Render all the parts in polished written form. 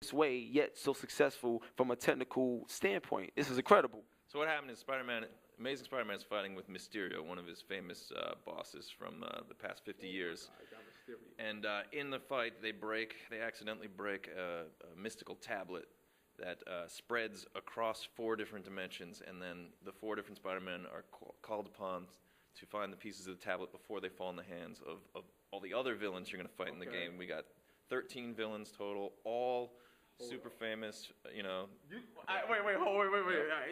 this way, yet so successful from a technical standpoint. This is incredible. So what happened is Amazing Spider-Man is fighting with Mysterio, one of his famous bosses from the past 50 years. And in the fight, they accidentally break a mystical tablet that spreads across 4 different dimensions, and then the 4 different Spider-Men are called upon to find the pieces of the tablet before they fall in the hands of all the other villains you're going to fight in the game. We got 13 villains total, all super famous, you know. Wait.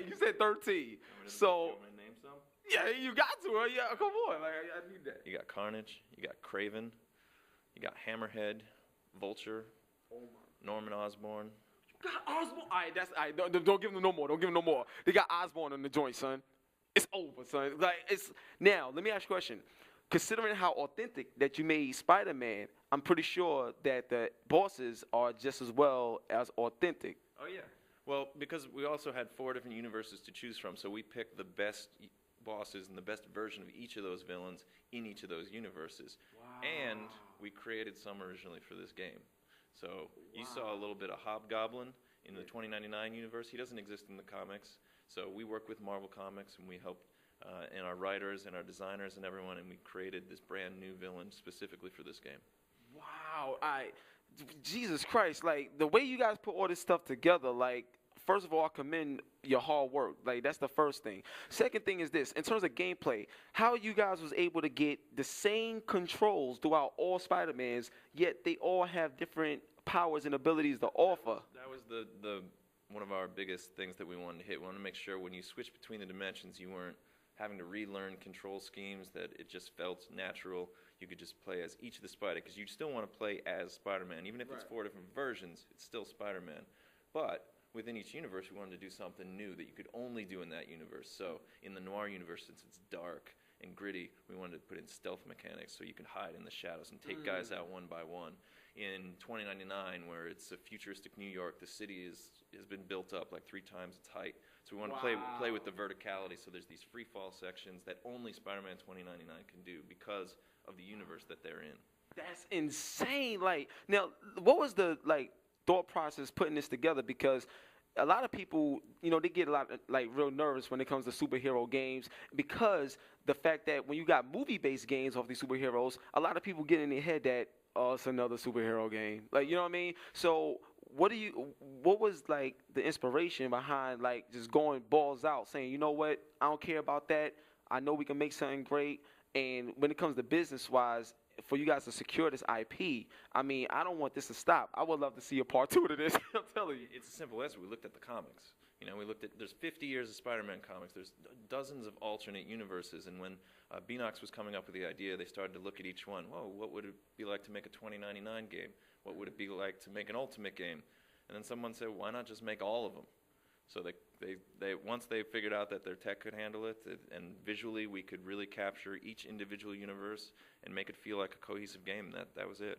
You said 13. So, you want me to name some? yeah, you got to. Yeah, come on. Like, I need that. You got Carnage, you got Kraven, you got Hammerhead, Vulture, Norman Osborn. God, Osborn. All right, that's all right. Don't give them no more. Don't give them no more. They got Osborn in the joint, son. It's over, son. Like it's now. Let me ask you a question. Considering how authentic that you made Spider-Man, I'm pretty sure that the bosses are just as well as authentic. Oh yeah. Well, because we also had 4 different universes to choose from, so we picked the best bosses and the best version of each of those villains in each of those universes. Wow. And we created some originally for this game. So you saw a little bit of Hobgoblin in the 2099 universe. He doesn't exist in the comics. So we work with Marvel Comics, and we helped and our writers and our designers and everyone, and we created this brand new villain specifically for this game. Wow. Jesus Christ. Like, the way you guys put all this stuff together, like, first of all, I commend your hard work. Like, that's the first thing. Second thing is this. In terms of gameplay, how you guys was able to get the same controls throughout all Spider-Mans, yet they all have different powers and abilities to offer. That was the one of our biggest things that we wanted to hit. We wanted to make sure when you switch between the dimensions, you weren't having to relearn control schemes, that it just felt natural. You could just play as each of the Spider, because you still want to play as Spider-Man. Even if it's 4 different versions, it's still Spider-Man. But within each universe, we wanted to do something new that you could only do in that universe. So in the noir universe, since it's dark and gritty, we wanted to put in stealth mechanics so you can hide in the shadows and take guys out one by one. In 2099, where it's a futuristic New York, the city has been built up like 3 times its height. So we want to play with the verticality. So there's these free fall sections that only Spider-Man 2099 can do because of the universe that they're in. That's insane. Like, now, what was the thought process putting this together? Because a lot of people, they get a lot real nervous when it comes to superhero games, because the fact that when you got movie-based games of these superheroes, a lot of people get in their head that, oh, it's another superhero game. Like, you know what I mean? So what was the inspiration behind just going balls out, saying, you know what, I don't care about that. I know we can make something great. And when it comes to business-wise, for you guys to secure this IP, I mean, I don't want this to stop. I would love to see a part 2 to this. I'm telling you. It's a simple answer. We looked at the comics. We looked at, there's 50 years of Spider-Man comics. There's dozens of alternate universes. And when Beanox was coming up with the idea, they started to look at each one. Whoa, what would it be like to make a 2099 game? What would it be like to make an Ultimate game? And then someone said, why not just make all of them? So they once they figured out that their tech could handle it, and visually we could really capture each individual universe and make it feel like a cohesive game, that was it.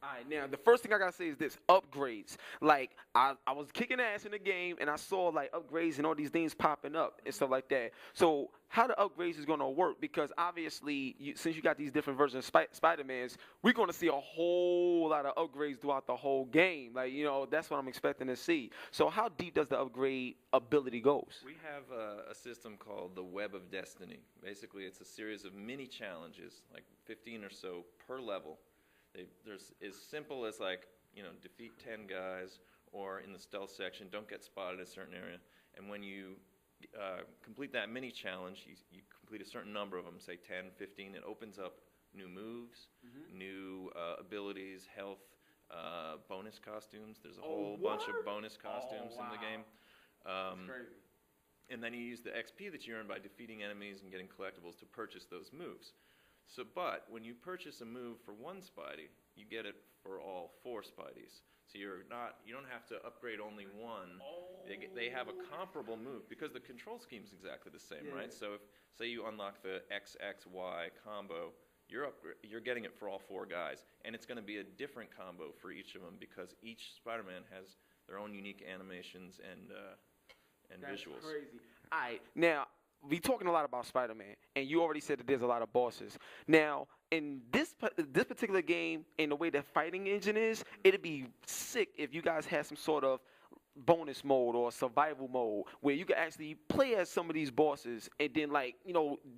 All right, now the first thing I gotta say is this: upgrades. Like, I was kicking ass in the game, and I saw upgrades and all these things popping up and stuff like that. So how the upgrades is gonna work? Because obviously, since you got these different versions of Spider-Mans, we're gonna see a whole lot of upgrades throughout the whole game. That's what I'm expecting to see. So how deep does the upgrade ability goes? We have a system called the Web of Destiny. Basically, it's a series of mini challenges, like 15 or so per level. There's as simple as defeat 10 guys, or in the stealth section, don't get spotted in a certain area. And when you complete that mini challenge, you complete a certain number of them, say 10, 15, it opens up new moves, new abilities, health, bonus costumes. There's a whole bunch of bonus costumes in the game. That's crazy. And then you use the XP that you earn by defeating enemies and getting collectibles to purchase those moves. But when you purchase a move for one Spidey, you get it for all 4 Spideys. So you don't have to upgrade only one. They have a comparable move, because the control scheme is exactly the same, right? So if, say, you unlock the XXY combo, you're getting it for all 4 guys, and it's going to be a different combo for each of them, because each Spider-Man has their own unique animations and That's visuals. Crazy. All right, now we talking a lot about Spider-Man, and you already said that there's a lot of bosses. Now, in this particular game, in the way the fighting engine is, it'd be sick if you guys had some sort of bonus mode or survival mode where you can actually play as some of these bosses and then like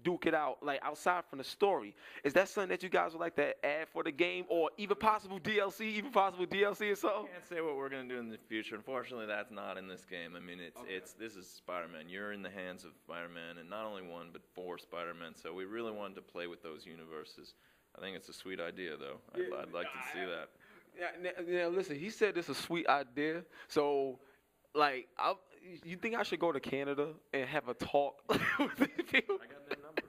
duke it out like outside from the story. Is that something that you guys would like to add for the game, or even possible DLC, or something? I can't say what we're gonna do in the future. Unfortunately, that's not in this game. I mean, it's this is Spider-Man. You're in the hands of Spider-Man, and not only one but four Spider-Man. So we really wanted to play with those universes. I think it's a sweet idea, though. I'd like to see that. Yeah, now listen, he said this is a sweet idea. So, like, you think I should go to Canada and have a talk with these people? I got their number.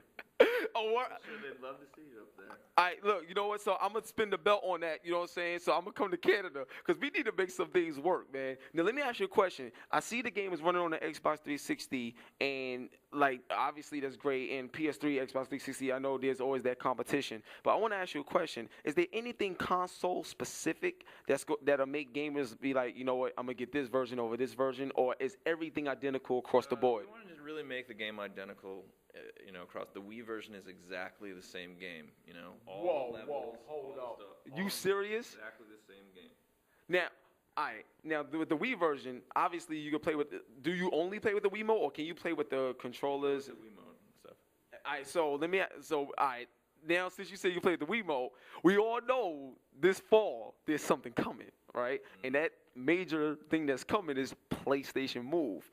Oh, what? I'm sure they'd love to see you up there. All right, look, you know what? So I'm going to spin the belt on that, you know what I'm saying? So I'm going to come to Canada because we need to make some things work, man. Now, let me ask you a question. I see the game is running on the Xbox 360, and, like, obviously that's great. And PS3, Xbox 360, I know there's always that competition. But I want to ask you a question. Is there anything console-specific that'll make gamers be like, you know what, I'm going to get this version over this version, or is everything identical across the board? We wanted to really make the game identical. Across the Wii version is exactly the same game. All the levels, hold all up. the stuff, You all serious? Exactly the same game. Now, all right. Now, with the Wii version, obviously you can play with. Do you only play with the Wii mode, or can you play with the controllers? The Wii mode and stuff. All right. All right. Now, since you say you play the Wii mode, we all know this fall there's something coming, right? Mm-hmm. And that major thing that's coming is PlayStation Move.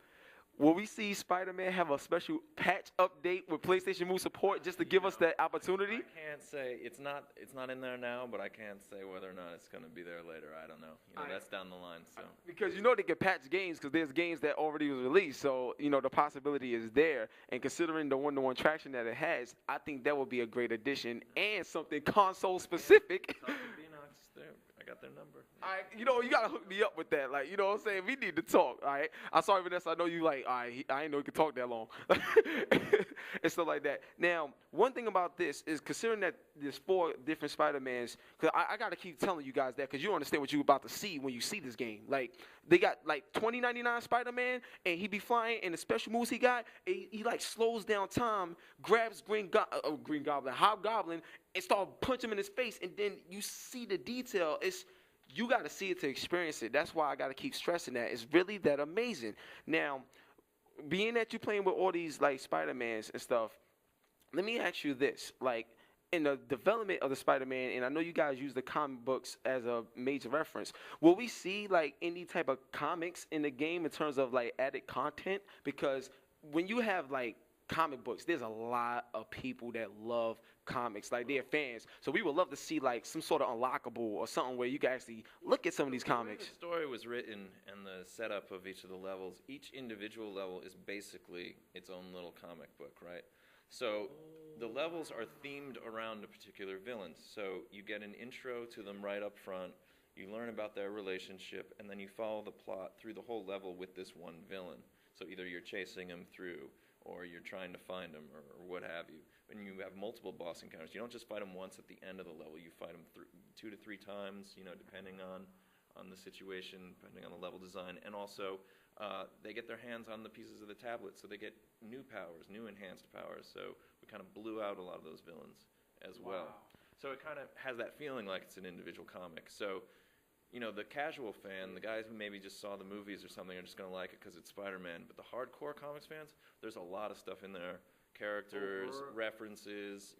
Will we see Spider-Man have a special patch update with PlayStation Move support just to give us that opportunity? I can't say it's not in there now, but I can't say whether or not it's going to be there later. I don't know. That's down the line. So because they can patch games because there's games that already was released, so the possibility is there. And considering the one-to-one traction that it has, I think that would be a great addition and something console specific. I got their number. All right, you gotta hook me up with that. Like, you know what I'm saying? We need to talk, all right? I'm sorry, Vanessa. I know you like, all right, I didn't know you could talk that long. And stuff like that. Now, one thing about this is considering that there's 4 different Spider-Mans, because I gotta keep telling you guys that because you don't understand what you're about to see when you see this game. Like, they got like 2099 Spider-Man, and he be flying, and the special moves he got, he like slows down time, grabs Hobgoblin, and start punching him in his face, and then you see the detail. You got to see it to experience it. That's why I got to keep stressing that. It's really that amazing. Now, being that you're playing with all these like Spider-Mans and stuff, let me ask you this. Like, in the development of the Spider-Man, and I know you guys use the comic books as a major reference, will we see like any type of comics in the game in terms of like added content? Because when you have like comic books, there's a lot of people that love comics, like they're fans. So we would love to see like some sort of unlockable or something where you can actually look at some of these comics. The story was written and the setup of each of the levels. Each individual level is basically its own little comic book, right? So the levels are themed around a particular villain. So you get an intro to them right up front. You learn about their relationship, and then you follow the plot through the whole level with this one villain. So either you're chasing him through, or you're trying to find him, or what have you. And you have multiple boss encounters. You don't just fight him once at the end of the level. You fight him 2 to 3 times, depending on the situation, depending on the level design. And also, they get their hands on the pieces of the tablet, so they get new powers, new enhanced powers. So we kind of blew out a lot of those villains as well. So it kind of has that feeling like it's an individual comic. So, the casual fan, the guys who maybe just saw the movies or something are just going to like it because it's Spider-Man. But the hardcore comics fans, there's a lot of stuff in there. Characters, references,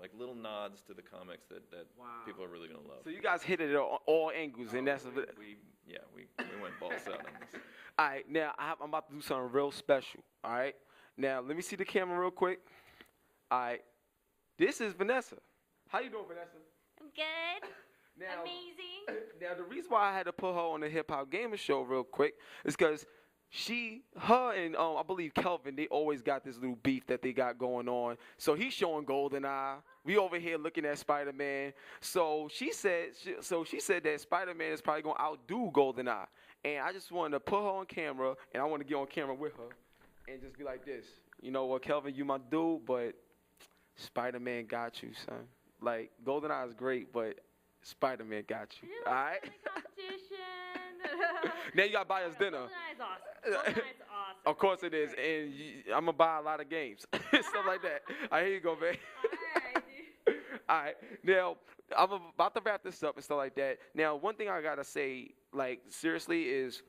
like little nods to the comics that people are really going to love. So you guys hit it at all angles, and that's... We went balls out on this. All right, now I'm about to do something real special, all right? Now, let me see the camera real quick. All right, this is Vanessa. How you doing, Vanessa? I'm good. Now, amazing. Now, the reason why I had to put her on the Hip Hop Gamer Show real quick is because her and I believe Kelvin, they always got this little beef that they got going on. So he's showing GoldenEye. We over here looking at Spider-Man. So she said that Spider-Man is probably gonna outdo GoldenEye. And I just wanted to put her on camera, and I want to get on camera with her, and just be like this. You know what, Kelvin, you my dude, but Spider-Man got you, son. Like GoldenEye is great, but Spider-Man got you. All right. Competition. Now you gotta buy us dinner. GoldenEye's awesome. GoldenEye's awesome. Of course it is, and I'm gonna buy a lot of games, stuff like that. All right, here you go, man. Alright, dude. All right, now I'm about to wrap this up and stuff like that. Now, one thing I gotta say, like seriously, is